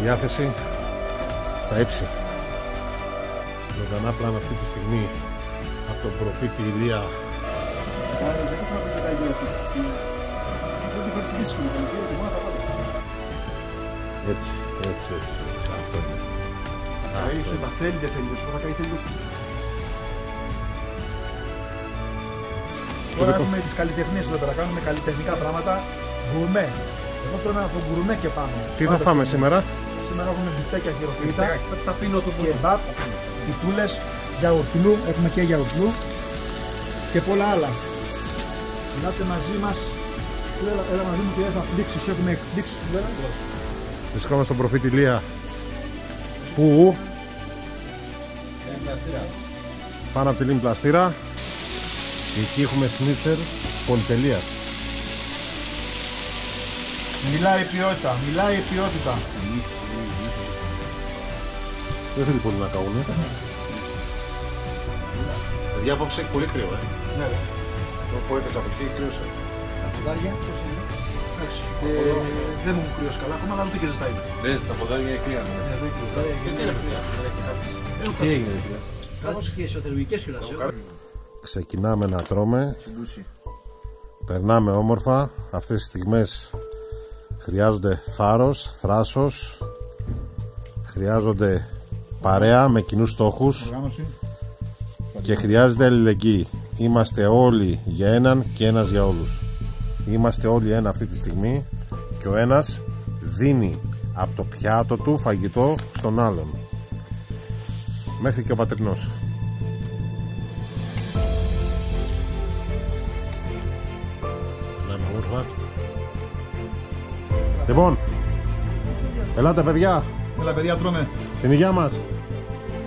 Διάθεση στα ύψη. Ζωντανά πλάνα αυτή τη στιγμή από τον προφήτη Ηλία. Έτσι. Αυτό είναι. Ίσως τα θέλει, δεν θέλει, όσο θα κάνει θέλει. Τώρα έχουμε τις καλλιτεχνίες εδώ πέρα, κάνουμε καλλιτεχνικά πράγματα, γκουρμέ. Εγώ θέλω να το γκουρμέ και πάνω. Τι θα φάμε σήμερα? Σήμερα έχουμε μπιφτέκια χειροκρήτα, κεμπάπ, τιτούλες, γιαουρτλού, έχουμε και γιαουρτλού και πολλά άλλα. Μιλάτε μαζί μας, έλα μαζί μου και θα πλήξεις, έχουμε εκπλήξεις. Βρισκόμαστε στον προφήτη Ηλία. Πού? Πάνω από τη λίμνη Πλαστήρα. Και εκεί έχουμε σνίτσερ πολυτελείας. Μιλάει η ποιότητα, μιλάει η ποιότητα. Δεν θέλει πολύ να καούνε. Παιδιά, απόψε έχει πολύ κρύο, Ναι, ρε. Όπου έπαιζε από εκεί, κρύωσε. Τα ποδάρια, πώς είναι? Εντάξει, δεν μου κρύος καλά, ακόμα αλλά ούτε και ζεστά είναι. Ναι, τα ποδάρια είναι κρύα. Γιατί είναι παιδιά, Τι έγινε, παιδιά? κάτσε και εσωτερικές κιόλας. Ξεκινάμε να τρώμε. Περνάμε όμορφα. Αυτές τις στιγμές χρειάζονται θάρρος, θράσος. Χρειάζονται παρέα με κοινούς στόχους. Και χρειάζεται αλληλεγγύη. Είμαστε όλοι για έναν και ένας για όλους. Είμαστε όλοι ένα αυτή τη στιγμή και ο ένας δίνει από το πιάτο του φαγητό στον άλλον. Μέχρι και ο πατρινός. Λοιπόν, ελάτε παιδιά. Έλα παιδιά, τρώμε. Στην υγεία μας.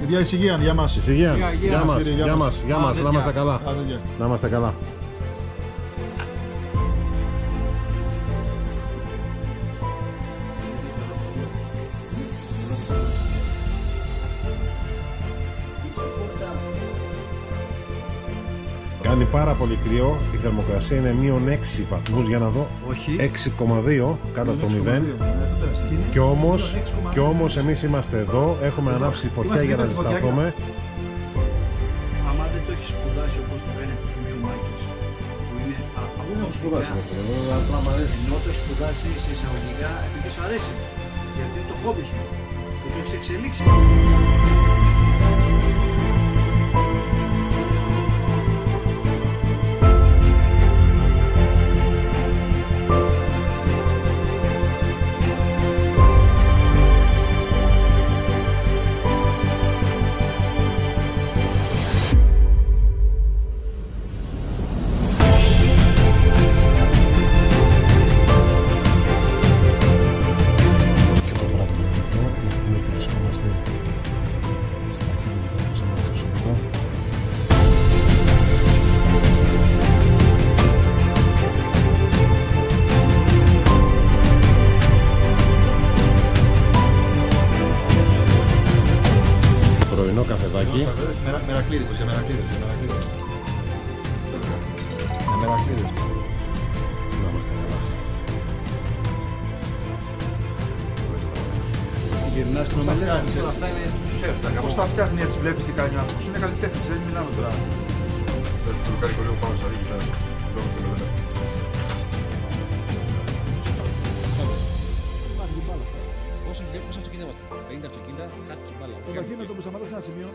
Παιδιά, ησυχία, για μας. Ησυχία. Γεια μας, κύριε, γεια μας, γεια μας. Να είμαστε καλά. Αδελφιά. Να είμαστε καλά. Κάνει πάρα πολύ κρύο, η θερμοκρασία είναι μείον 6 βαθμούς, για να δω, 6,2 κάτω από το 0. Κι όμως εμείς είμαστε εδώ, έχουμε ανάψει φωτιά για να ζεσταθούμε. Άμα δεν το έχει σπουδάσει όπως το λένε αυτή τη στιγμή ο Μάκης, που είναι αποκλειστικά, ενώ το σπουδάσει σε εισαγωγικά επειδή σου αρέσει, γιατί είναι το χόμπι σου, που το έχεις εξελίξει. Καφεδάκι. Μερακλείδικος, για μερακλείδικος. Για μερακλείδικος. Να είμαστε καλά. Γυρνάς και νομίζεις όλα αυτά είναι του σεφ. Πώς τα φτιάχνει έτσι, βλέπεις τι κάνει ο άνθρωπος. Είναι καλλιτέχνης, δεν μιλάμε τώρα. Το λουκάρικο λίγο πάνω στα δίκη, Πόσα αυτοκίνητα είμαστε? 50 αυτοκίνητα, χάθηκε η μπάλα. Το ταχύνατο που σταματάς σε ένα σημείο.